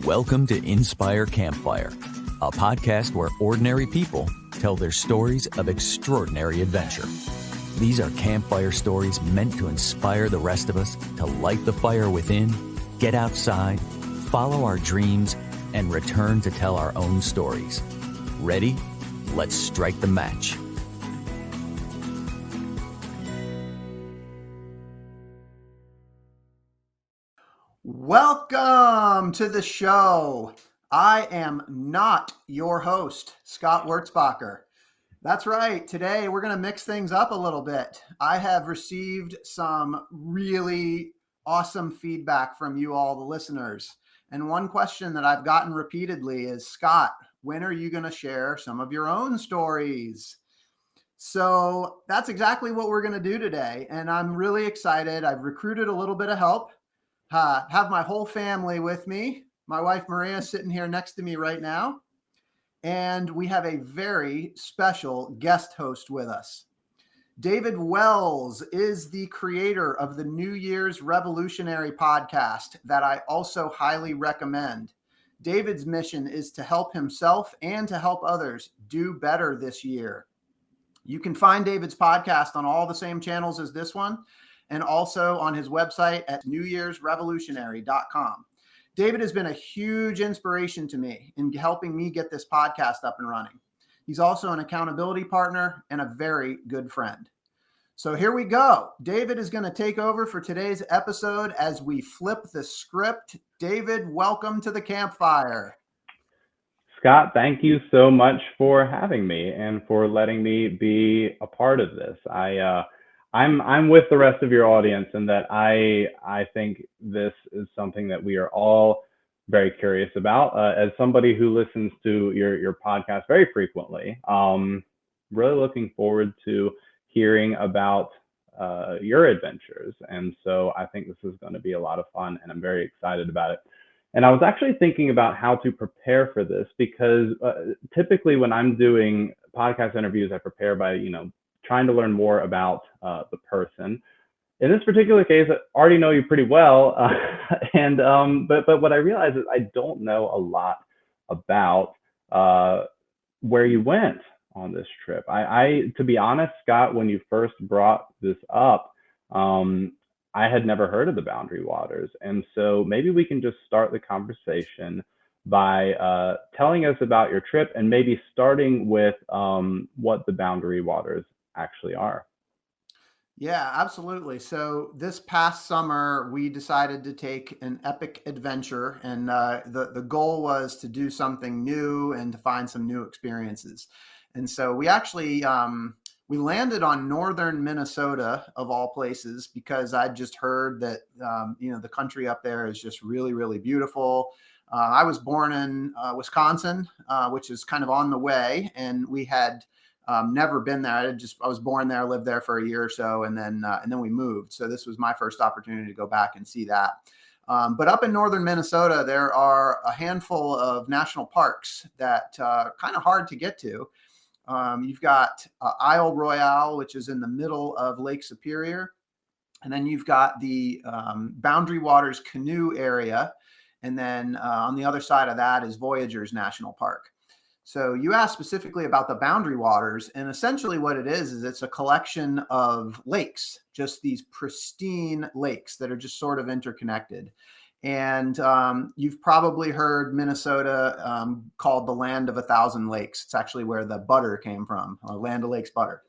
Welcome to Inspire Campfire, a podcast where ordinary people tell their stories of extraordinary adventure. These are campfire stories meant to inspire the rest of us to light the fire within, get outside, follow our dreams, and return to tell our own stories. Ready? Let's strike the match. Welcome to the show. I am not your host, Scott Wurtzbacher. That's right. Today we're going to mix things up a little bit. I have received some really awesome feedback from you all, the listeners. And one question that I've gotten repeatedly is, Scott, when are you going to share some of your own stories? So that's exactly what we're going to do today. And I'm really excited. I've recruited a little bit of help. Have my whole family with me. My wife, Maria, is sitting here next to me right now. And we have a very special guest host with us. David Wells is the creator of the New Year's Revolutionary podcast that I also highly recommend. David's mission is to help himself and to help others do better this year. You can find David's podcast on all the same channels as this one, and also on his website at newyearsrevolutionary.com. David has been a huge inspiration to me in helping me get this podcast up and running. He's also an accountability partner and a very good friend. So here we go. David is going to take over for today's episode as we flip the script. David, welcome to the campfire. Scott, thank you so much for having me and for letting me be a part of this. I'm with the rest of your audience in that I think this is something that we are all very curious about. As somebody who listens to your podcast very frequently, really looking forward to hearing about your adventures. And so I think this is going to be a lot of fun, and I'm very excited about it. And I was actually thinking about how to prepare for this because typically when I'm doing podcast interviews, I prepare by, trying to learn more about the person. In this particular case, I already know you pretty well, but what I realize is I don't know a lot about where you went on this trip. I to be honest, Scott, when you first brought this up, I had never heard of the Boundary Waters, and so maybe we can just start the conversation by telling us about your trip and maybe starting with what the Boundary Waters actually are. Yeah, absolutely. So this past summer, we decided to take an epic adventure, and the goal was to do something new and to find some new experiences. And so we actually we landed on northern Minnesota, of all places, because I'd just heard that the country up there is just really, really beautiful. I was born in Wisconsin, which is kind of on the way, and we had never been there. I was born there, lived there for a year or so, and then we moved. So this was my first opportunity to go back and see that. But up in northern Minnesota, there are a handful of national parks that are kind of hard to get to. You've got Isle Royale, which is in the middle of Lake Superior, and then you've got the Boundary Waters canoe area, and then on the other side of that is Voyageurs National Park. So you asked specifically about the Boundary Waters, and essentially what it is it's a collection of lakes, just these pristine lakes that are just sort of interconnected. And you've probably heard Minnesota called the land of 1,000 lakes. It's actually where the butter came from, Land O'Lakes butter.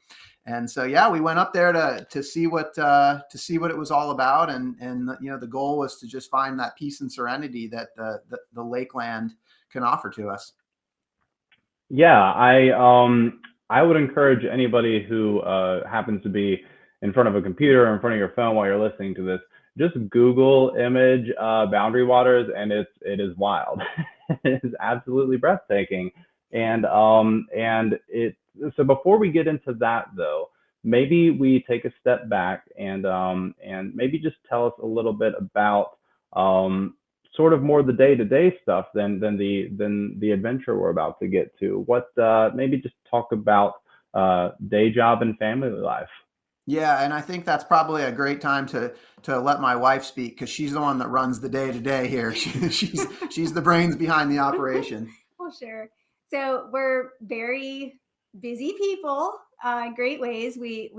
And so, yeah, we went up there to see what it was all about, and the goal was to just find that peace and serenity that the lakeland can offer to us. Yeah, I would encourage anybody who happens to be in front of a computer or in front of your phone while you're listening to this, just Google image Boundary Waters, and it is wild. It is absolutely breathtaking. And so before we get into that though, maybe we take a step back and maybe just tell us a little bit about sort of more the day-to-day stuff than the adventure we're about to get to. Maybe just talk about day job and family life. Yeah, and I think that's probably a great time to let my wife speak because she's the one that runs the day to day here. She's the brains behind the operation. Well, sure. So we're very busy people, in great ways. We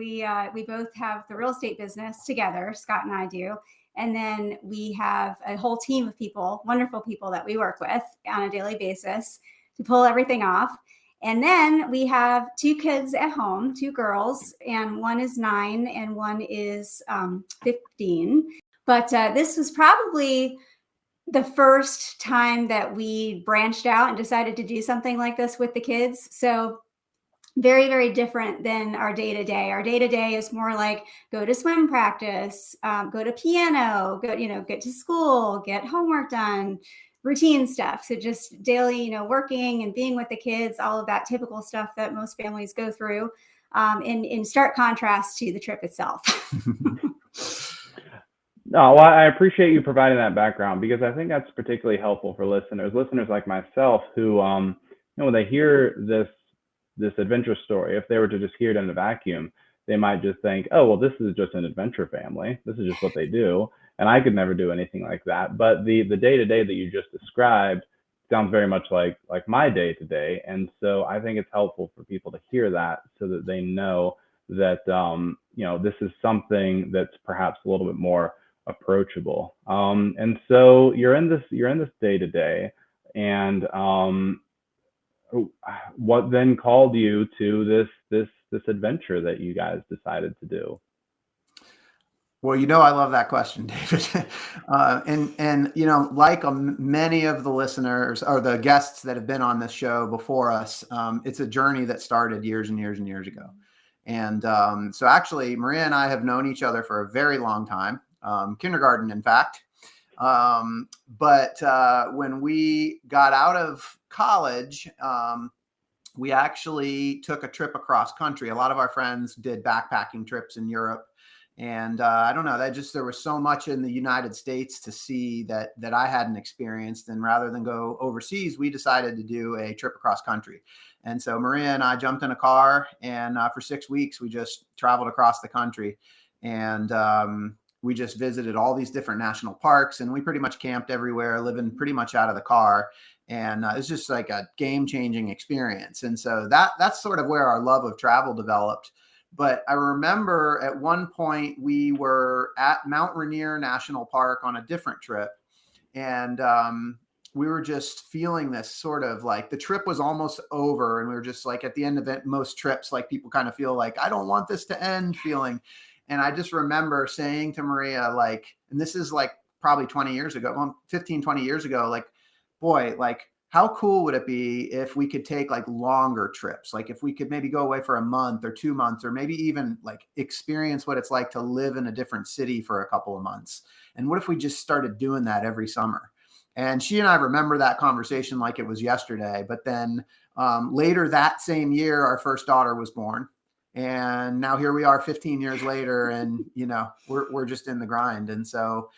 both have the real estate business together. Scott and I do, and then we have a whole team of people, wonderful people that we work with on a daily basis to pull everything off. And then we have two kids at home, two girls, and one is 9 and one is 15. But this was probably the first time that we branched out and decided to do something like this with the kids. So very, very different than our day to day. Our day to day is more like go to swim practice, go to piano, get to school, get homework done, routine stuff. So just daily, working and being with the kids, all of that typical stuff that most families go through, in stark contrast to the trip itself. No, well, I appreciate you providing that background because I think that's particularly helpful for listeners like myself who, when they hear this adventure story, if they were to just hear it in a vacuum, they might just think, oh, well, this is just an adventure family. This is just what they do. And I could never do anything like that. But the day-to-day that you just described sounds very much like my day-to-day. And so I think it's helpful for people to hear that so that they know that, this is something that's perhaps a little bit more approachable. And so you're in this day-to-day, and what then called you to this adventure that you guys decided to do? Well, I love that question, David. And like many of the listeners or the guests that have been on this show before us, it's a journey that started years and years and years ago. And so actually, Maria and I have known each other for a very long time, kindergarten, in fact. But when we got out of college, we actually took a trip across country. A lot of our friends did backpacking trips in Europe. And I don't know, there was so much in the United States to see that I hadn't experienced. And rather than go overseas, we decided to do a trip across country. And so Maria and I jumped in a car, and for 6 weeks, we just traveled across the country. And we just visited all these different national parks, and we pretty much camped everywhere, living pretty much out of the car. And it's just like a game-changing experience. And so that's sort of where our love of travel developed. But I remember at one point we were at Mount Rainier National Park on a different trip. And we were just feeling this sort of like the trip was almost over. And we were just like at the end of it, most trips, like people kind of feel like, I don't want this to end feeling. And I just remember saying to Maria, like, and this is like probably 20 years ago, 15, 20 years ago, like, boy, like, how cool would it be if we could take like longer trips? Like if we could maybe go away for a month or 2 months, or maybe even like experience what it's like to live in a different city for a couple of months. And what if we just started doing that every summer? And she and I remember that conversation like it was yesterday. But then later that same year, our first daughter was born. And now here we are 15 years later, and, we're just in the grind. And so,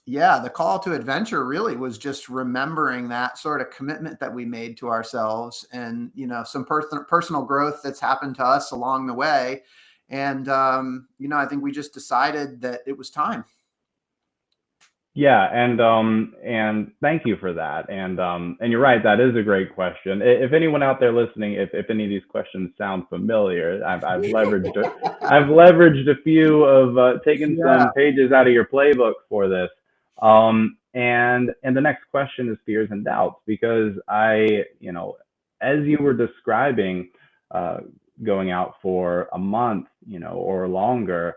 the call to adventure really was just remembering that sort of commitment that we made to ourselves, and, some personal growth that's happened to us along the way. And, I think we just decided that it was time. Yeah, and thank you for that. And you're right, that is a great question. If anyone out there listening, if any of these questions sound familiar, I've leveraged a few of taking some pages out of your playbook for this. And the next question is fears and doubts, because as you were describing going out for a month, or longer,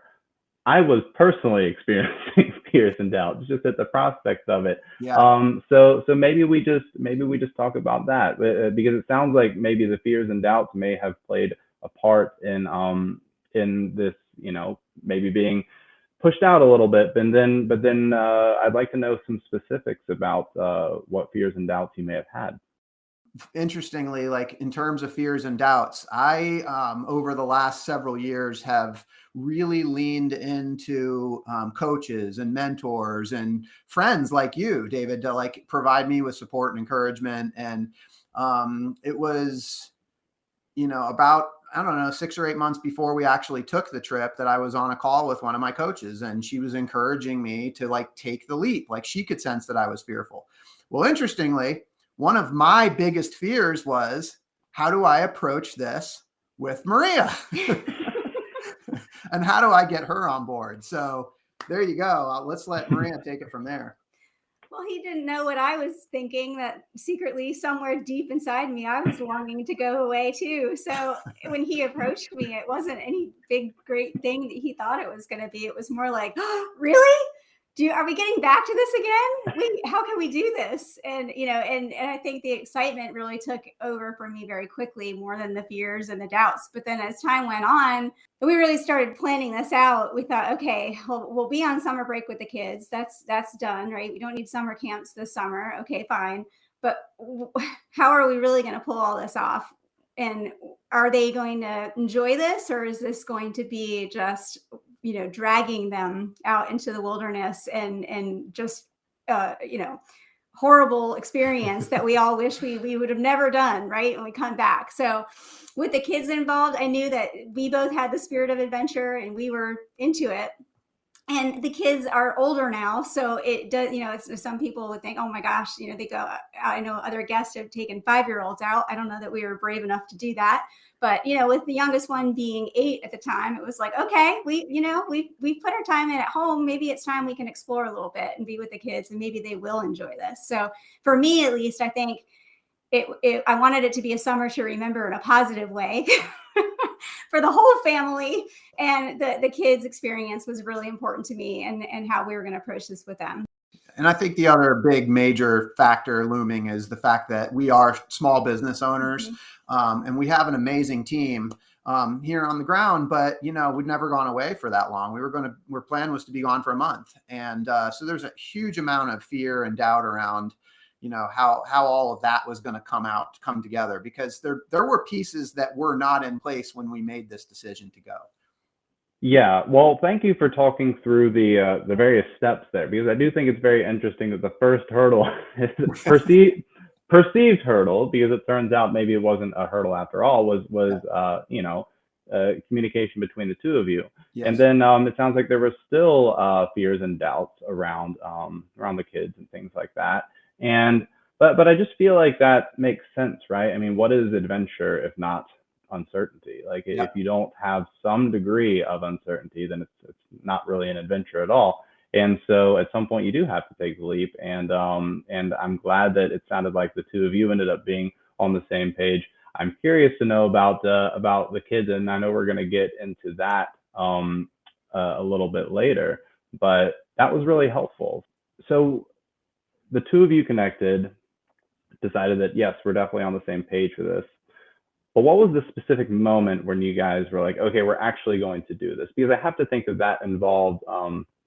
I was personally experiencing fears and doubts just at the prospect of it. Yeah. So maybe we just talk about that, because it sounds like maybe the fears and doubts may have played a part in this, maybe being pushed out a little bit. But then I'd like to know some specifics about what fears and doubts you may have had. Interestingly, like in terms of fears and doubts, I, over the last several years, have really leaned into coaches and mentors and friends like you, David, to like provide me with support and encouragement. And it was about, I don't know, 6 or 8 months before we actually took the trip, that I was on a call with one of my coaches, and she was encouraging me to like take the leap. Like she could sense that I was fearful. Well, interestingly, one of my biggest fears was, how do I approach this with Maria? And how do I get her on board? So there you go. Let's let Maria take it from there. Well, he didn't know what I was thinking, that secretly somewhere deep inside me, I was longing to go away too. So when he approached me, it wasn't any big, great thing that he thought it was going to be. It was more like, oh, really? Are we getting back to this again? How can we do this? And, and I think the excitement really took over for me very quickly, more than the fears and the doubts. But then as time went on, we really started planning this out. We thought, okay, we'll be on summer break with the kids. That's done, right? We don't need summer camps this summer. Okay, fine. But how are we really going to pull all this off? And are they going to enjoy this, or is this going to be just, dragging them out into the wilderness and just, horrible experience that we all wish we would have never done, right? When we come back. So with the kids involved, I knew that we both had the spirit of adventure and we were into it. And the kids are older now, so it does, it's, some people would think, oh my gosh, they go, I know other guests have taken 5-year-olds out. I don't know that we were brave enough to do that. But, with the youngest one being 8 at the time, it was like, okay, we put our time in at home. Maybe it's time we can explore a little bit and be with the kids, and maybe they will enjoy this. So for me, at least, I think I wanted it to be a summer to remember in a positive way for the whole family. And the kids' experience was really important to me, and how we were going to approach this with them. And I think the other big major factor looming is the fact that we are small business owners, and we have an amazing team here on the ground, but we'd never gone away for that long. Our plan was to be gone for a month. And so there's a huge amount of fear and doubt around, how all of that was going to come together, because there were pieces that were not in place when we made this decision to go. Yeah, well, thank you for talking through the various steps there, because I do think it's very interesting that the first hurdle is perceived hurdle, because it turns out maybe it wasn't a hurdle after all, was communication between the two of you. Yes. And then it sounds like there were still fears and doubts around the kids and things like that. And but I just feel like that makes sense, right? I mean, what is adventure if not uncertainty? Like, if you don't have some degree of uncertainty, then it's not really an adventure at all. And so at some point you do have to take the leap. And I'm glad that it sounded like the two of you ended up being on the same page. I'm curious to know about the kids, and I know we're going to get into that a little bit later, but that was really helpful. So the two of you connected, decided that yes, we're definitely on the same page for this. But what was the specific moment when you guys were like, okay, we're actually going to do this? Because I have to think that involved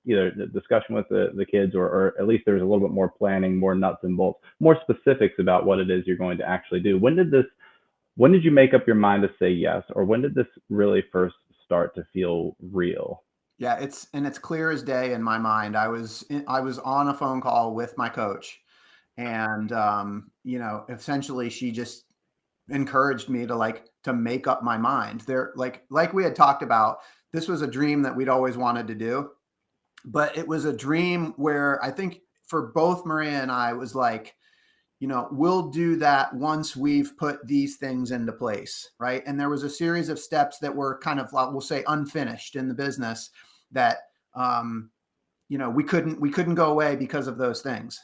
either the discussion with the kids, or at least there was a little bit more planning, more nuts and bolts, more specifics about what it is you're going to actually do. When did you make up your mind to say yes? Or when did this really first start to feel real? Yeah, it's clear as day in my mind. I was on a phone call with my coach, and essentially she just encouraged me to make up my mind. There, like we had talked about, this was a dream that we'd always wanted to do, but it was a dream where I think for both Maria and I, it was like, we'll do that once we've put these things into place, right? And there was a series of steps that were kind of, we'll say, unfinished in the business that we couldn't go away because of those things.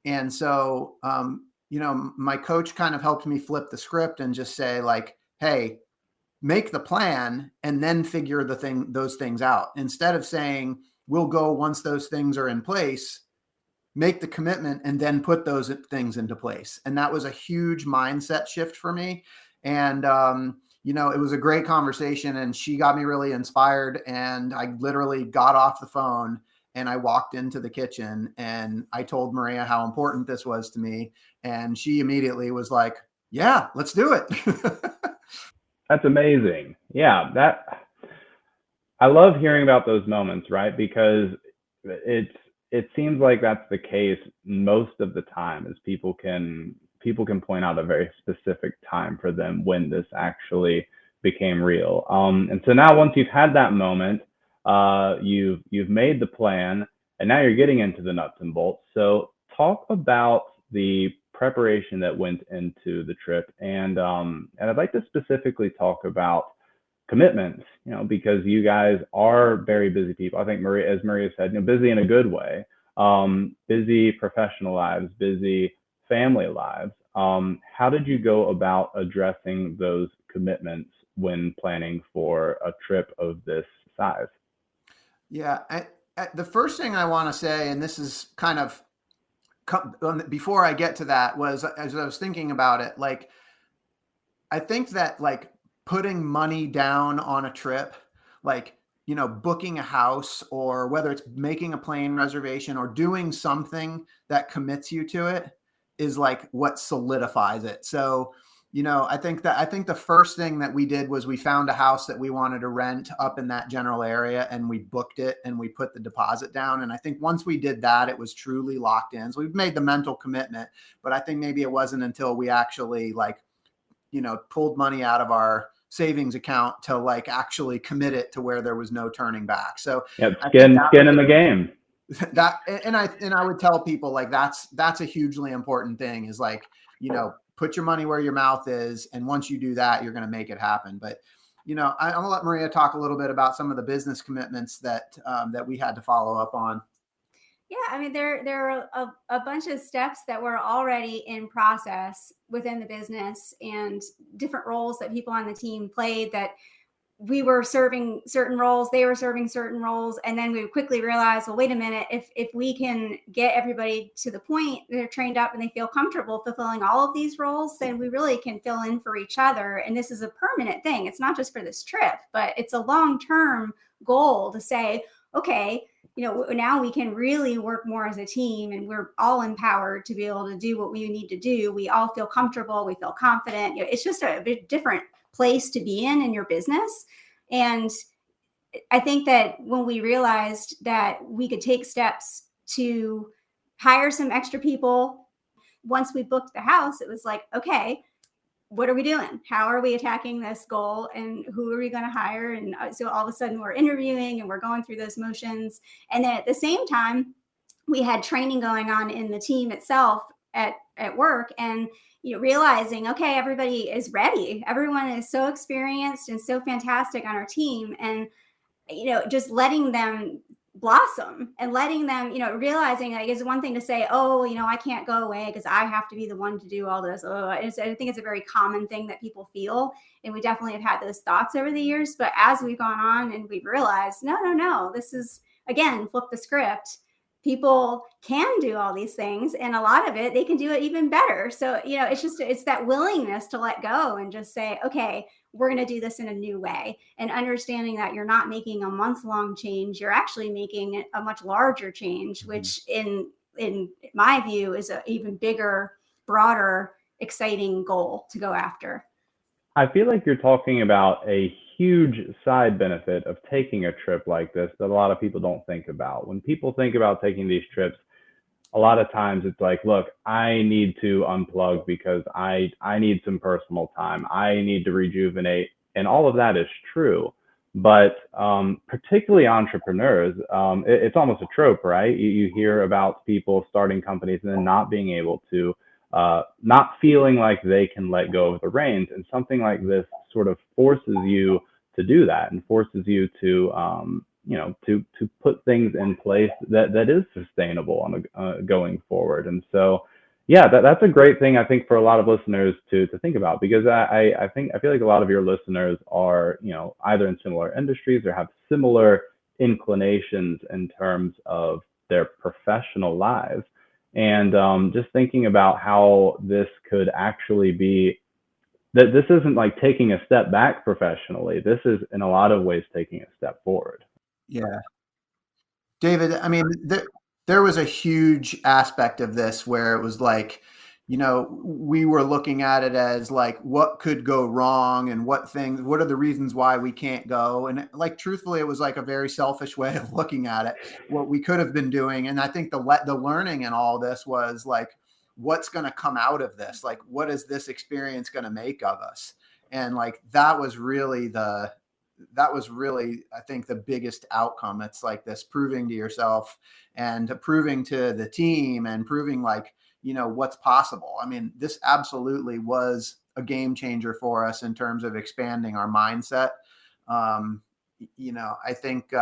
And so my coach kind of helped me flip the script and just say, like, hey, make the plan and then figure those things out. Instead of saying we'll go once those things are in place, make the commitment and then put those things into place. And that was a huge mindset shift for me. And it was a great conversation, and she got me really inspired. And I literally got off the phone and I walked into the kitchen and I told Maria how important this was to me. And she immediately was like, yeah, let's do it. That's amazing. Yeah, I love hearing about those moments, right? Because it seems like that's the case most of the time, is people can people can point out a very specific time for them when this actually became real. And so now once you've had that moment, you've made the plan, and now you're getting into the nuts and bolts. So talk about the preparation that went into the trip, and I'd like to specifically talk about commitments, because you guys are very busy people. I think Maria, as Maria said, busy in a good way, busy professional lives, busy family lives. How did you go about addressing those commitments when planning for a trip of this size? Yeah, the first thing I want to say, and this is kind of before I get to that, was as I was thinking about it, like, I think that like putting money down on a trip, like, booking a house, or whether it's making a plane reservation or doing something that commits you to it, is like what solidifies it. So, I think the first thing that we did was we found a house that we wanted to rent up in that general area, and we booked it and we put the deposit down. And I think once we did that, it was truly locked in. So we've made the mental commitment, but I think maybe it wasn't until we actually pulled money out of our savings account to like actually commit it to where there was no turning back. So skin in the game. That, and I would tell people, like, that's a hugely important thing, is like, put your money where your mouth is. And once you do that, you're going to make it happen. But, I'm gonna let Maria talk a little bit about some of the business commitments that we had to follow up on. Yeah, I mean, there are a bunch of steps that were already in process within the business, and different roles that people on the team played, that we were serving certain roles, they were serving certain roles. And then we quickly realized, well, wait a minute, if we can get everybody to the point they're trained up and they feel comfortable fulfilling all of these roles, then we really can fill in for each other. And this is a permanent thing. It's not just for this trip, but it's a long-term goal to say, okay, now we can really work more as a team, and we're all empowered to be able to do what we need to do. We all feel comfortable. We feel confident. It's just a bit different place to be in your business. And I think that when we realized that we could take steps to hire some extra people, once we booked the house, it was like, okay, what are we doing? How are we attacking this goal, and who are we going to hire? And so all of a sudden we're interviewing and we're going through those motions. And then at the same time, we had training going on in the team itself at work, and realizing, okay, everybody is ready. Everyone is so experienced and so fantastic on our team. And, just letting them blossom and letting them, realizing, like, it's one thing to say, oh, I can't go away because I have to be the one to do all this. I think it's a very common thing that people feel. And we definitely have had those thoughts over the years. But as we've gone on and we've realized, no, this is, again, flip the script. People can do all these things, and a lot of it, they can do it even better. So, it's that willingness to let go and just say, okay, we're going to do this in a new way, and understanding that you're not making a month-long change. You're actually making a much larger change, which in my view is an even bigger, broader, exciting goal to go after. I feel like you're talking about a huge side benefit of taking a trip like this that a lot of people don't think about. When people think about taking these trips, a lot of times it's like, look, I need to unplug because I need some personal time. I need to rejuvenate. And all of that is true. But particularly entrepreneurs, it's almost a trope, right? You hear about people starting companies and then not being able to, not feeling like they can let go of the reins. And something like this sort of forces you to do that, and forces you to, to put things in place that is sustainable on going forward. And so, yeah, that's a great thing, I think, for a lot of listeners to think about, because I feel like a lot of your listeners are, either in similar industries or have similar inclinations in terms of their professional lives. And just thinking about how this could actually be, that this isn't like taking a step back professionally. This is in a lot of ways taking a step forward. Yeah. David, I mean, there was a huge aspect of this where it was like, we were looking at it as like, what could go wrong, and what are the reasons why we can't go? And like, truthfully, it was like a very selfish way of looking at it, what we could have been doing. And I think the learning in all this was like, what's going to come out of this? Like, what is this experience going to make of us? And like, that was really, I think, the biggest outcome. It's like this proving to yourself and proving to the team and proving like, what's possible. I mean, this absolutely was a game changer for us in terms of expanding our mindset. I think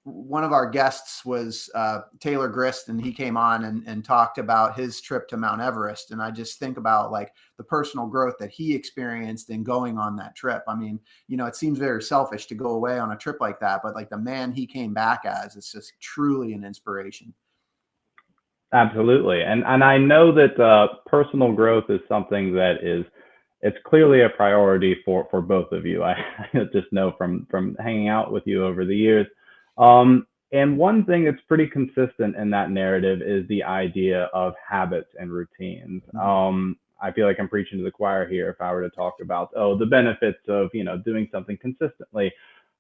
one of our guests was Taylor Grist, and he came on and talked about his trip to Mount Everest. And I just think about like the personal growth that he experienced in going on that trip. I mean, it seems very selfish to go away on a trip like that, but like the man he came back as, it's just truly an inspiration. Absolutely. And I know that personal growth is something that it's clearly a priority for both of you. I just know from hanging out with you over the years. And one thing that's pretty consistent in that narrative is the idea of habits and routines. I feel like I'm preaching to the choir here if I were to talk about, the benefits of, doing something consistently.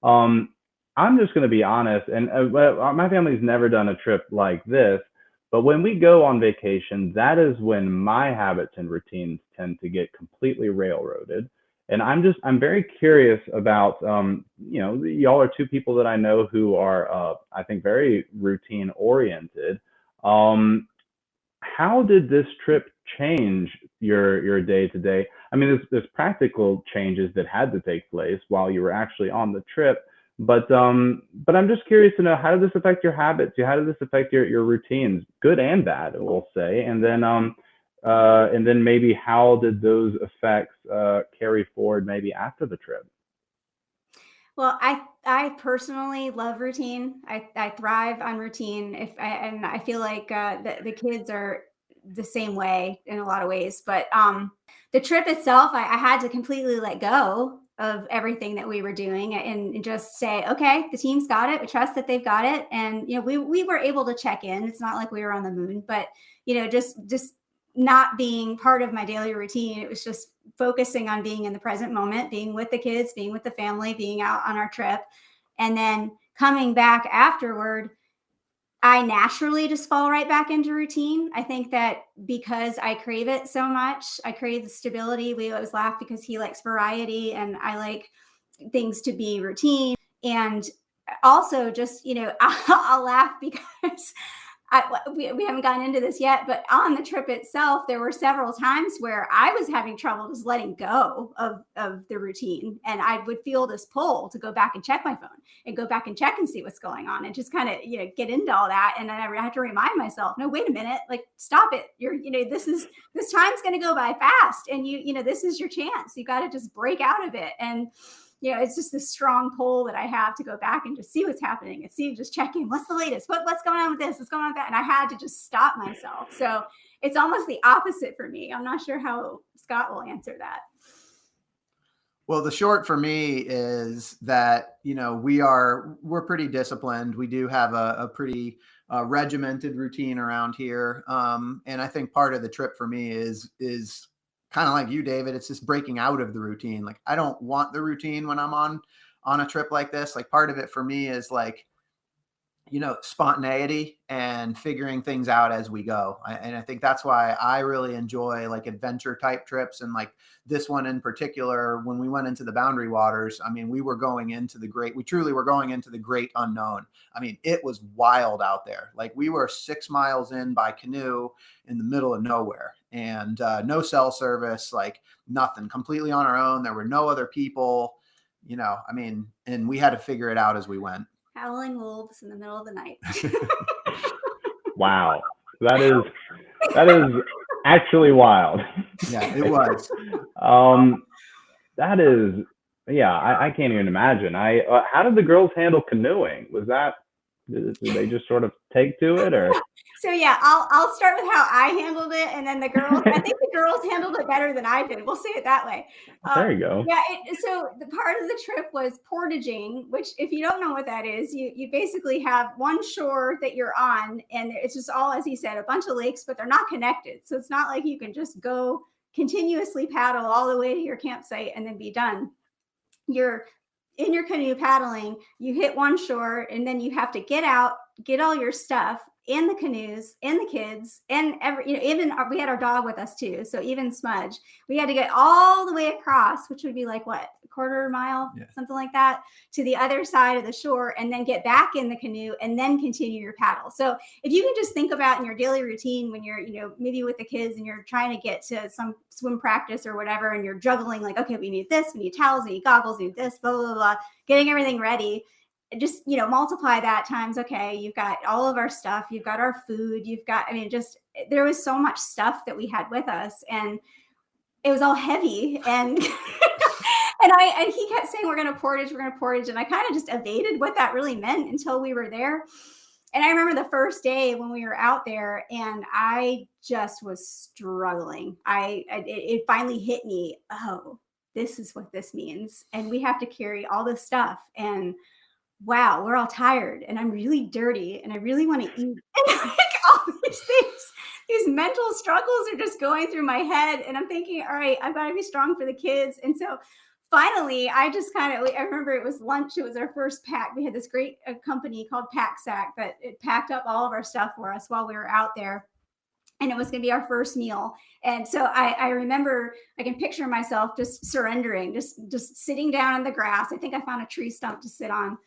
I'm just going to be honest, and my family's never done a trip like this, but when we go on vacation, that is when my habits and routines tend to get completely railroaded. And I'm very curious about, y'all are two people that I know who are, I think, very routine oriented. How did this trip change your day to day? I mean, there's practical changes that had to take place while you were actually on the trip. But I'm just curious to know, how did this affect your habits? How did this affect your routines, good and bad, we'll say? And then maybe how did those effects carry forward maybe after the trip? Well, I personally love routine. I thrive on routine. And I feel like the kids are the same way in a lot of ways. But the trip itself, I had to completely let go of everything that we were doing and just say, okay, the team's got it. We trust that they've got it. And, we were able to check in. It's not like we were on the moon, but, just not being part of my daily routine. It was just focusing on being in the present moment, being with the kids, being with the family, being out on our trip. And then coming back afterward, I naturally just fall right back into routine. I think that because I crave it so much, I crave the stability. We always laugh because he likes variety and I like things to be routine. And also just, I'll laugh because we haven't gotten into this yet, but on the trip itself, there were several times where I was having trouble just letting go of the routine. And I would feel this pull to go back and check my phone and go back and check and see what's going on and just kind of, get into all that. And then I have to remind myself, no, wait a minute, like, stop it. This time's going to go by fast. And this is your chance. You got to just break out of it. And it's just this strong pull that I have to go back and just see what's happening and just check in. What's the latest? What's going on with this? What's going on with that? And I had to just stop myself. So it's almost the opposite for me. I'm not sure how Scott will answer that. Well, the short for me is that, we're pretty disciplined. We do have a pretty regimented routine around here. And I think part of the trip for me is kind of like you, David. It's just breaking out of the routine. Like, I don't want the routine when I'm on a trip like this. Like, part of it for me is like, spontaneity and figuring things out as we go. And I think that's why I really enjoy like adventure type trips. And like this one in particular, when we went into the Boundary Waters, I mean, we truly were going into the great unknown. I mean, it was wild out there. Like, we were 6 miles in by canoe in the middle of nowhere and no cell service, like nothing, completely on our own. There were no other people, and we had to figure it out as we went. Howling wolves in the middle of the night. Wow. That is actually wild. Yeah, it was. That is, yeah, I can't even imagine. How did the girls handle canoeing? Did they just sort of take to it, or? So yeah, I'll start with how I handled it, and then the girls. I think the girls handled it better than I did. We'll say it that way. There you go. Yeah. So the part of the trip was portaging, which, if you don't know what that is, you basically have one shore that you're on, and it's just all, as he said, a bunch of lakes, but they're not connected. So it's not like you can just go continuously paddle all the way to your campsite and then be done. You're in your canoe paddling, you hit one shore, and then you have to get out, get all your stuff, and the canoes and the kids and even we had our dog with us too. So even Smudge, we had to get all the way across, which would be like what, a quarter mile, something like that, to the other side of the shore, and then get back in the canoe and then continue your paddle. So if you can just think about in your daily routine when you're, maybe with the kids and you're trying to get to some swim practice or whatever, and you're juggling like, okay, we need this, we need towels, we need goggles, we need this, blah, blah, blah, blah, getting everything ready. Just, multiply that times, okay, you've got all of our stuff, you've got our food, there was so much stuff that we had with us, and it was all heavy. And and he kept saying, we're going to portage. And I kind of just evaded what that really meant until we were there. And I remember the first day when we were out there, and I just was struggling. It finally hit me. Oh, this is what this means. And we have to carry all this stuff, and wow, we're all tired, and I'm really dirty, and I really want to eat. And like all these things, these mental struggles are just going through my head. And I'm thinking, all right, I've got to be strong for the kids. And so finally, I just I remember it was lunch. It was our first pack. We had this great company called Pack Sack that it packed up all of our stuff for us while we were out there. And it was going to be our first meal. And so I remember, I can picture myself just surrendering, just sitting down in the grass. I think I found a tree stump to sit on,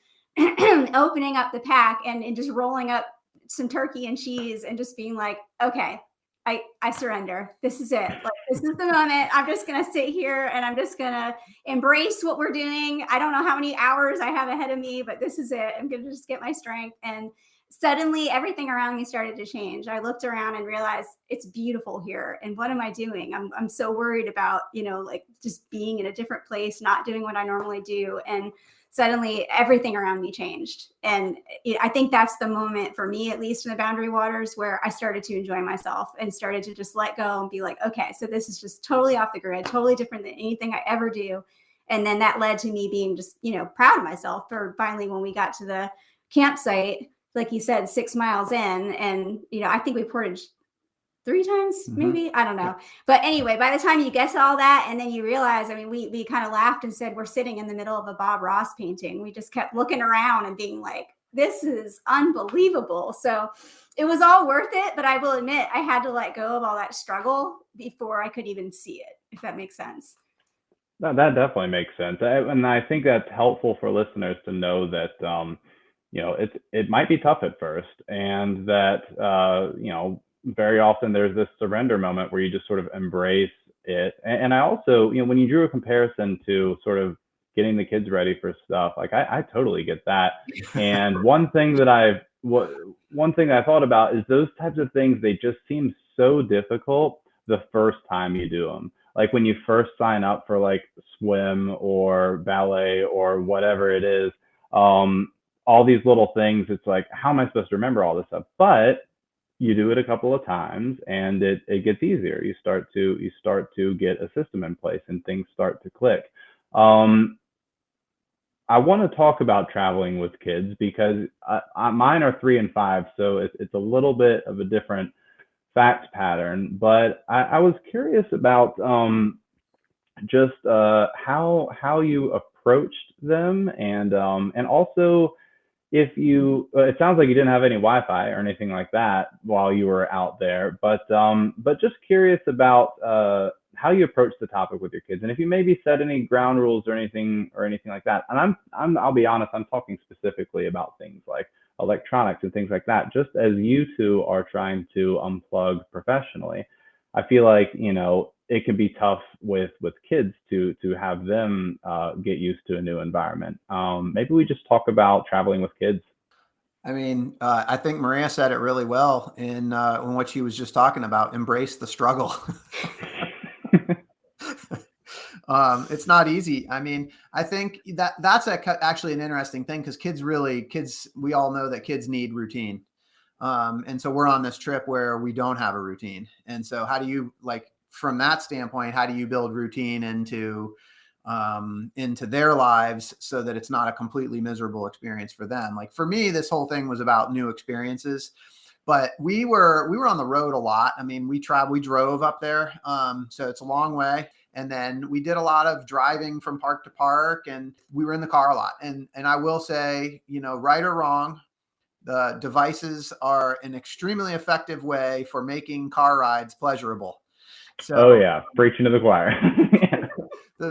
opening up the pack and just rolling up some turkey and cheese and just being like, okay, I surrender. This is it. Like, this is the moment. I'm just going to sit here and I'm just going to embrace what we're doing. I don't know how many hours I have ahead of me, but this is it. I'm going to just get my strength. And suddenly everything around me started to change. I looked around and realized it's beautiful here. And what am I doing? I'm so worried about, like just being in a different place, not doing what I normally do. And suddenly everything around me changed. And I think that's the moment for me, at least in the Boundary Waters, where I started to enjoy myself and started to just let go and be like, okay, so this is just totally off the grid, totally different than anything I ever do. And then that led to me being just, proud of myself for finally, when we got to the campsite, like you said, 6 miles in, and, I think we portaged 3 times, maybe, I don't know. But anyway, by the time you get to all that, and then you realize, we kind of laughed and said, we're sitting in the middle of a Bob Ross painting. We just kept looking around and being like, this is unbelievable. So it was all worth it. But I will admit, I had to let go of all that struggle before I could even see it, if that makes sense. No, that definitely makes sense. And I think that's helpful for listeners to know that, it might be tough at first, and that, very often there's this surrender moment where you just sort of embrace it. And I also, when you drew a comparison to sort of getting the kids ready for stuff, like I totally get that. And one thing that I thought about is those types of things, they just seem so difficult the first time you do them. Like when you first sign up for like swim or ballet or whatever it is, all these little things, it's like, how am I supposed to remember all this stuff? But you do it a couple of times and it gets easier. You start to get a system in place and things start to click. I want to talk about traveling with kids because mine are 3 and 5, so it's a little bit of a different fact pattern. But I was curious about just how you approached them, and also, if it sounds like you didn't have any Wi-Fi or anything like that while you were out there, but just curious about how you approach the topic with your kids, and if you maybe set any ground rules or anything like that. And I'll be honest, I'm talking specifically about things like electronics and things like that. Just as you two are trying to unplug professionally, I feel like it can be tough with kids to have them get used to a new environment. Maybe we just talk about traveling with kids. I think Maria said it really well in what she was just talking about. Embrace the struggle. It's not easy. I think that's actually an interesting thing, because kids, we all know that kids need routine. And so we're on this trip where we don't have a routine. And so how do you, from that standpoint, how do you build routine into their lives so that it's not a completely miserable experience for them? Like for me, this whole thing was about new experiences, but we were on the road a lot. We drove up there. So it's a long way. And then we did a lot of driving from park to park, and we were in the car a lot. And I will say, right or wrong, The devices are an extremely effective way for making car rides pleasurable. So, oh yeah, preaching to the choir.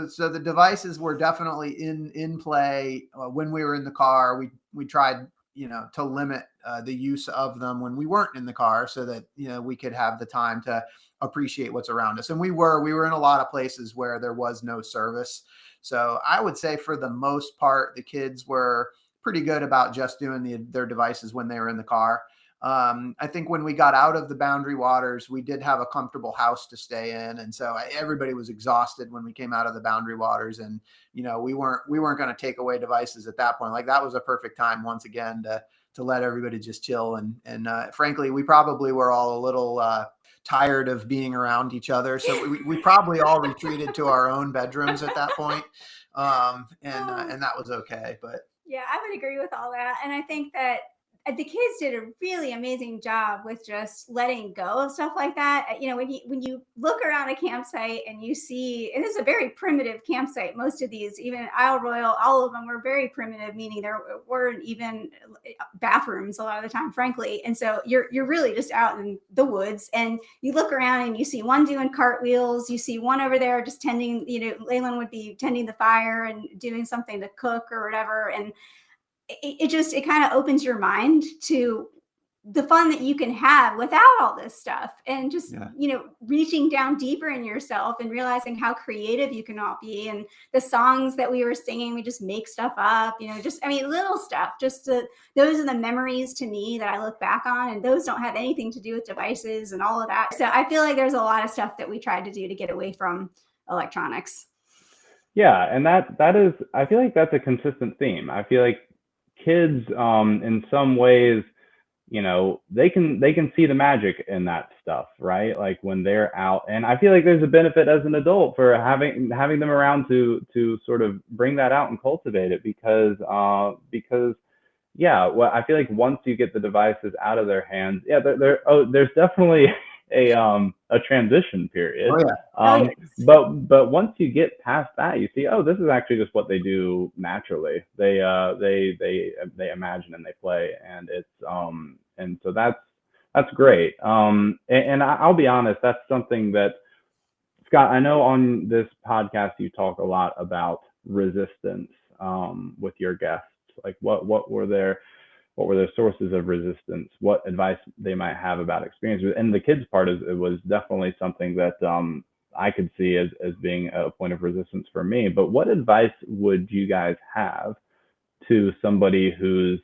so the devices were definitely in play when we were in the car. We tried, to limit the use of them when we weren't in the car, so that we could have the time to appreciate what's around us. And we were in a lot of places where there was no service. So I would say for the most part, the kids were pretty good about just doing their devices when they were in the car. I think when we got out of the Boundary Waters, we did have a comfortable house to stay in, and so everybody was exhausted when we came out of the Boundary Waters, and we weren't going to take away devices at that point. Like, that was a perfect time once again to let everybody just chill, and frankly, we probably were all a little tired of being around each other, so we probably all retreated to our own bedrooms at that point, and that was okay. But yeah, I would agree with all that, and I think that the kids did a really amazing job with just letting go of stuff like that. When you look around a campsite and you see, and this is a very primitive campsite, most of these, even Isle Royal, all of them were very primitive, meaning there weren't even bathrooms a lot of the time, frankly. And so you're really just out in the woods, and you look around and you see one doing cartwheels, you see one over there just tending, Leyland would be tending the fire and doing something to cook or whatever. And it kind of opens your mind to the fun that you can have without all this stuff, and just, reaching down deeper in yourself and realizing how creative you can all be. And the songs that we were singing, we just make stuff up, little stuff, those are the memories to me that I look back on, and those don't have anything to do with devices and all of that. So I feel like there's a lot of stuff that we tried to do to get away from electronics. Yeah, and that is, I feel like that's a consistent theme. I feel like kids, in some ways, they can see the magic in that stuff, right? Like when they're out, and I feel like there's a benefit as an adult for having them around to sort of bring that out and cultivate it, because yeah, well, I feel like once you get the devices out of their hands, there's definitely a transition period. But once you get past that, you see, this is actually just what they do naturally. They imagine and they play, and it's and so that's great. And I'll be honest, that's something that, Scott, I know on this podcast you talk a lot about resistance with your guests. Like what were their sources of resistance, what advice they might have about experiences. And the kids part it was definitely something that I could see as being a point of resistance for me. But what advice would you guys have to somebody who's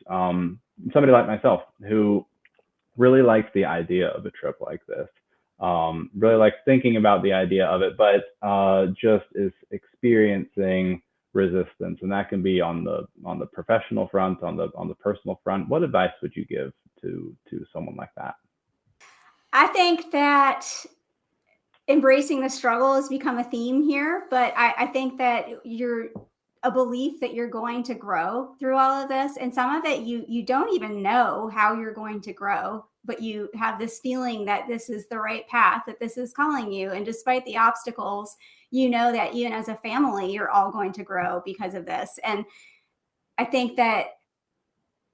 somebody like myself, who really likes the idea of a trip like this, really likes thinking about the idea of it, but just is experiencing resistance? And that can be on the professional front, on the personal front. What advice would you give to someone like that? I think that embracing the struggle has become a theme here, but I think that you're a belief that you're going to grow through all of this, and some of it you don't even know how you're going to grow, but you have this feeling that this is the right path, that this is calling you, and despite the obstacles, that even as a family, you're all going to grow because of this. And I think that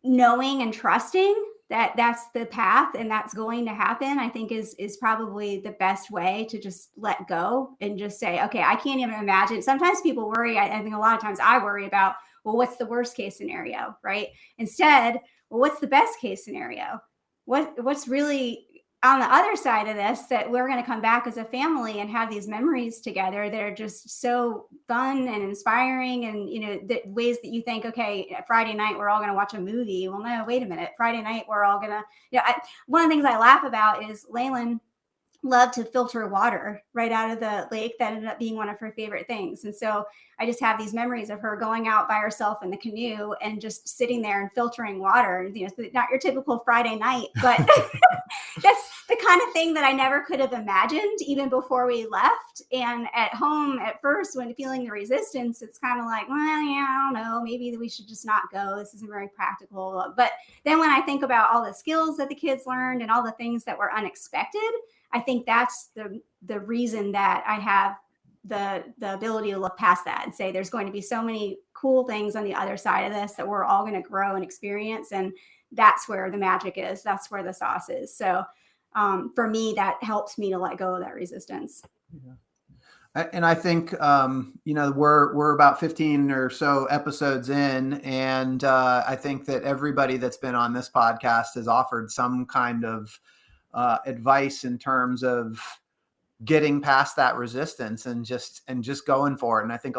knowing and trusting that that's the path and that's going to happen, I think is probably the best way to just let go and just say, okay, I can't even imagine. Sometimes people worry. I think a lot of times I worry about, well, what's the worst case scenario, right? Instead, well, what's the best case scenario? What's really on the other side of this, that we're going to come back as a family and have these memories together that are just so fun and inspiring. And, the ways that you think, okay, Friday night, we're all going to watch a movie. Well, no, wait a minute. Friday night, we're all going to, one of the things I laugh about is Leyland loved to filter water right out of the lake. That ended up being one of her favorite things. And so I just have these memories of her going out by herself in the canoe and just sitting there and filtering water. Not your typical Friday night, but that's the kind of thing that I never could have imagined even before we left. And at home at first, when feeling the resistance, it's kind of like, well, yeah, I don't know, maybe we should just not go. This isn't very practical. But then when I think about all the skills that the kids learned and all the things that were unexpected, I think that's the reason that I have the ability to look past that and say there's going to be so many cool things on the other side of this that we're all going to grow and experience. And that's where the magic is. That's where the sauce is. So for me, that helps me to let go of that resistance. And I think, we're about 15 or so episodes in, and I think that everybody that's been on this podcast has offered some kind of advice in terms of getting past that resistance and just going for it. And I think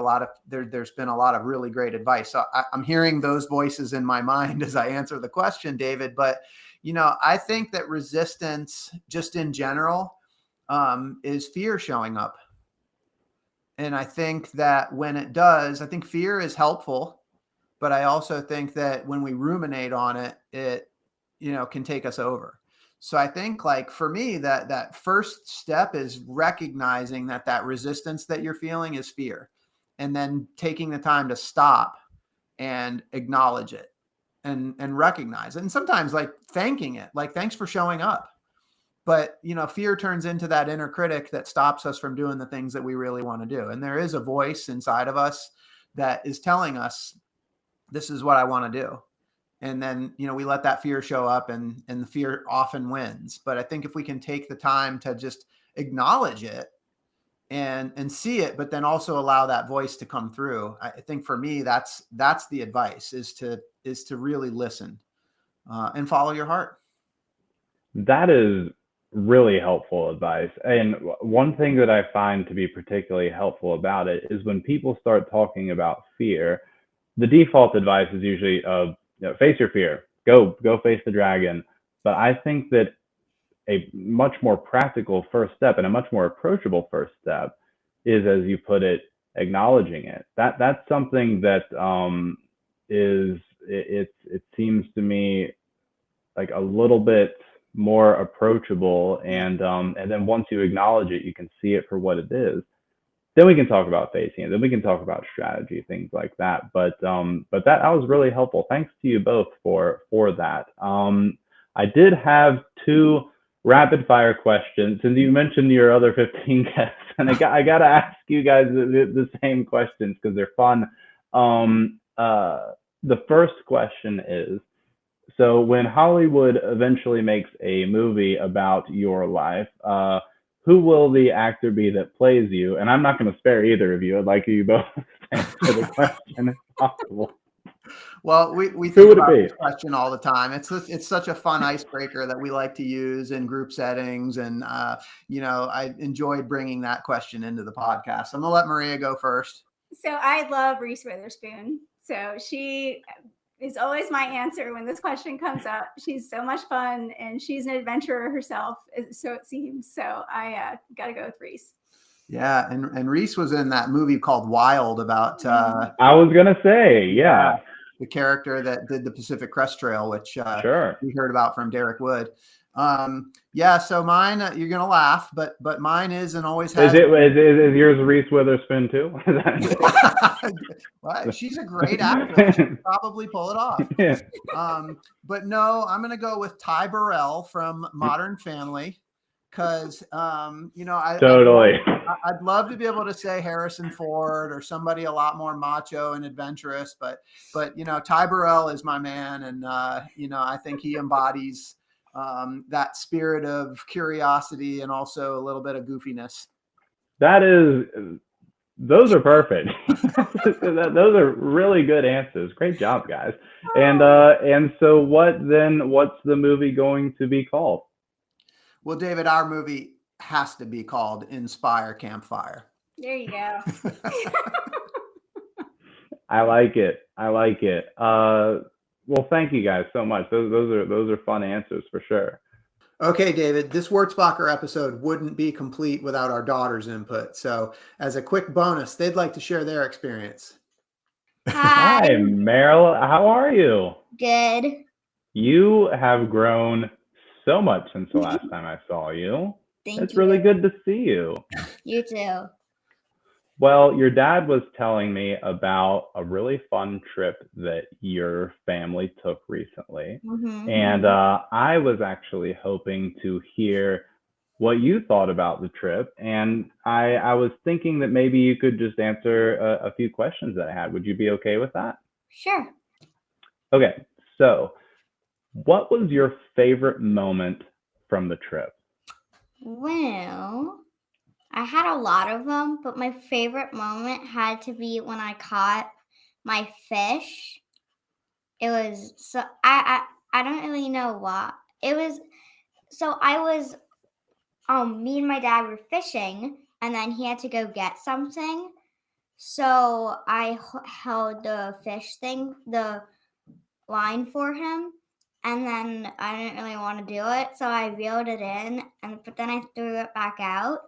there's been a lot of really great advice. So I'm hearing those voices in my mind as I answer the question, David. But, I think that resistance just in general is fear showing up. And I think that when it does, I think fear is helpful, but I also think that when we ruminate on it, it, can take us over. So I think, like, for me, that first step is recognizing that resistance that you're feeling is fear, and then taking the time to stop and acknowledge it and recognize it. And sometimes, like, thanking it, like, thanks for showing up. But, fear turns into that inner critic that stops us from doing the things that we really want to do. And there is a voice inside of us that is telling us, this is what I want to do. And then, we let that fear show up, and the fear often wins. But I think if we can take the time to just acknowledge it and see it, but then also allow that voice to come through, I think for me, that's the advice, is to really listen and follow your heart. That is really helpful advice. And one thing that I find to be particularly helpful about it is when people start talking about fear, the default advice is usually, face your fear, go face the dragon. But I think that a much more practical first step and a much more approachable first step is, as you put it, acknowledging it. That's something that it seems to me like a little bit more approachable, and then once you acknowledge it, you can see it for what it is. Then we can talk about facing it. Then we can talk about strategy, things like that. But that was really helpful. Thanks to you both for that. I did have 2 rapid fire questions, and you mentioned your other 15 guests, and I got to ask you guys the same questions because they're fun. The first question is, so when Hollywood eventually makes a movie about your life, who will the actor be that plays you? And I'm not going to spare either of you. I'd like you both to answer the question if possible. Well, we think about this question all the time. It's such a fun icebreaker that we like to use in group settings. And, I enjoyed bringing that question into the podcast. I'm going to let Maria go first. So I love Reese Witherspoon. So she is always my answer when this question comes up. She's so much fun, and she's an adventurer herself, so it seems. So I got to go with Reese. Yeah, and Reese was in that movie called Wild about. I was gonna say, yeah, the character that did the Pacific Crest Trail, which sure, we heard about from Derek Wood. So mine, you're gonna laugh, but mine is and always has. Is yours Reese Witherspoon too? Well, she's a great actress. She could probably pull it off. Yeah. But no, I'm gonna go with Ty Burrell from Modern Family, because totally. I'd love to be able to say Harrison Ford or somebody a lot more macho and adventurous, but Ty Burrell is my man, and I think he embodies that spirit of curiosity and also a little bit of goofiness. Those are perfect. Those are really good answers. Great job, guys. And so what's the movie going to be called? Well, David, our movie has to be called Inspire Campfire. There you go. I like it. Well, thank you guys so much. Those are fun answers for sure. Okay, David, this Wurtzbacher episode wouldn't be complete without our daughter's input. So as a quick bonus, they'd like to share their experience. Hi, Meryl. How are you? Good. You have grown so much since the last time I saw you. It's really good to see you. You too. Well, your dad was telling me about a really fun trip that your family took recently. Mm-hmm. And I was actually hoping to hear what you thought about the trip. And I was thinking that maybe you could just answer a few questions that I had. Would you be okay with that? Sure. Okay. So What was your favorite moment from the trip? Well, I had a lot of them, but my favorite moment had to be when I caught my fish. It was so I don't really know why. It was so I was me and my dad were fishing, and then he had to go get something. So I held the fish thing, the line for him, and then I didn't really want to do it, so I reeled it in, but then I threw it back out,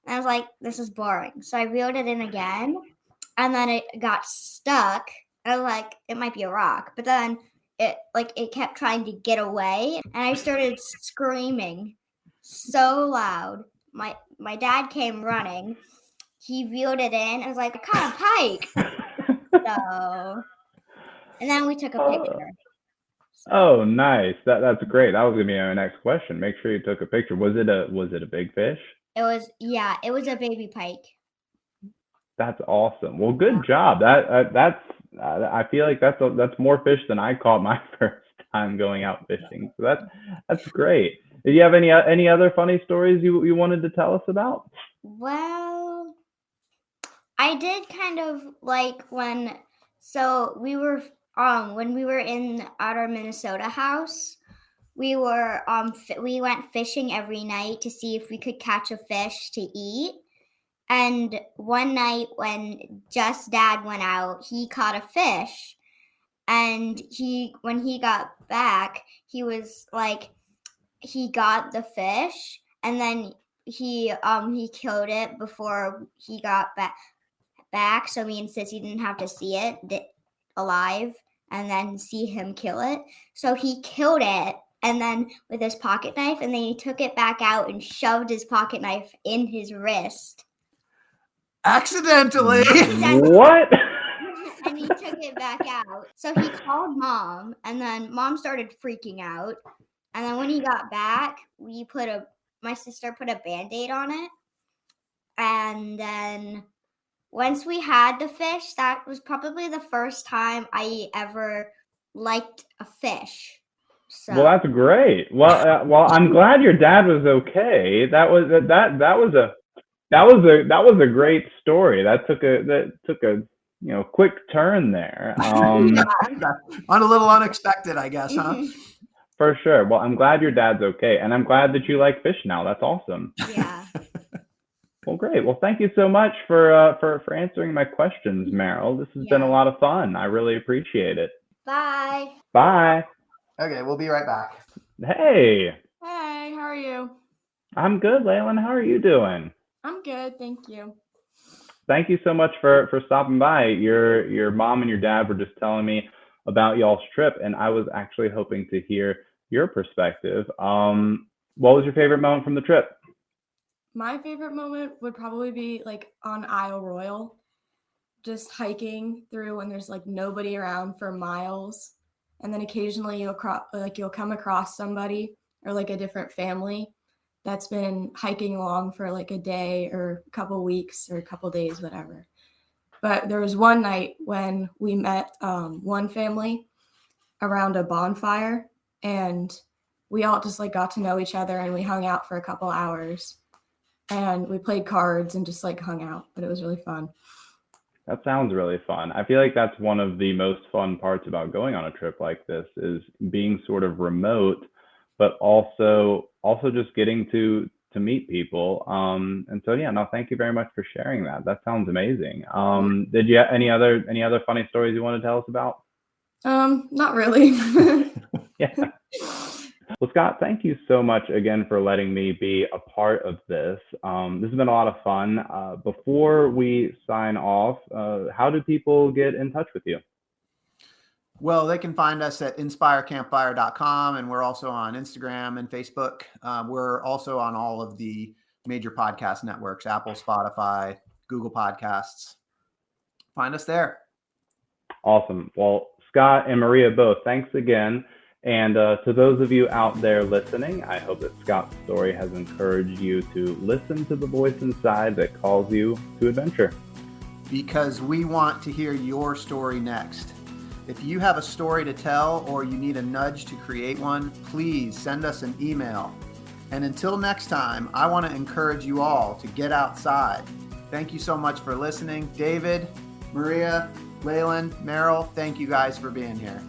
and I was like, "This is boring." So I reeled it in again, and then it got stuck. And I was like, "It might be a rock," but then it kept trying to get away, and I started screaming so loud. My dad came running. He reeled it in. I was like, "I caught a pike." So, and then we took a Oh, picture. oh, nice. That's great. That was gonna be my next question. Make sure you took a picture. Was it a big fish? It was a baby pike. That's awesome. Well, good job. I feel like that's more fish than I caught my first time going out fishing. So that's great. Did you have any other funny stories you wanted to tell us about? Well, I did kind of like when we were in at our Minnesota house, we went fishing every night to see if we could catch a fish to eat. And one night when just Dad went out, he caught a fish. And when he got back, he was like, he got the fish, and then he killed it before he got back, so me and Sissy didn't have to see it alive and then see him kill it. So he killed it, and then with his pocket knife, and then he took it back out and shoved his pocket knife in his wrist. Accidentally. What? And he took it back out. So he called Mom, and then Mom started freaking out. And then when he got back, my sister put a Band-Aid on it. And then once we had the fish, that was probably the first time I ever liked a fish. So Well, that's great. Well, I'm glad your dad was okay. That was a great story. That took a quick turn there. On a little unexpected, I guess, huh? For sure. Well, I'm glad your dad's okay, and I'm glad that you like fish now. That's awesome. yeah. Well, great. Well, thank you so much for answering my questions, Meryl. This has been a lot of fun. I really appreciate it. Bye. Bye. Okay, we'll be right back. Hey, Hey, how are you? I'm good, Leyland. How are you doing? I'm good, thank you. Thank you so much for stopping by. Your mom and your dad were just telling me about y'all's trip, and I was actually hoping to hear your perspective. What was your favorite moment from the trip? My favorite moment would probably be like on Isle Royal, just hiking through when there's like nobody around for miles, and then occasionally you'll come across somebody or like a different family that's been hiking along for like a day or a couple weeks or a couple days, whatever. But there was one night when we met one family around a bonfire, and we all just like got to know each other, and we hung out for a couple hours, and we played cards and just like hung out, but it was really fun. That sounds really fun. I feel like that's one of the most fun parts about going on a trip like this is being sort of remote, but also just getting to meet people. And so yeah, no, thank you very much for sharing that. That sounds amazing. Did you have any other funny stories you want to tell us about? Not really. Yeah. Well, Scott, thank you so much again for letting me be a part of this. This has been a lot of fun. Before we sign off, how do people get in touch with you? Well, they can find us at inspirecampfire.com, and we're also on Instagram and Facebook. We're also on all of the major podcast networks, Apple, Spotify, Google Podcasts. Find us there. Awesome. Well, Scott and Maria both, thanks again. And to those of you out there listening, I hope that Scott's story has encouraged you to listen to the voice inside that calls you to adventure. Because we want to hear your story next. If you have a story to tell or you need a nudge to create one, please send us an email. And until next time, I want to encourage you all to get outside. Thank you so much for listening. David, Maria, Leyland, Meryl, thank you guys for being here.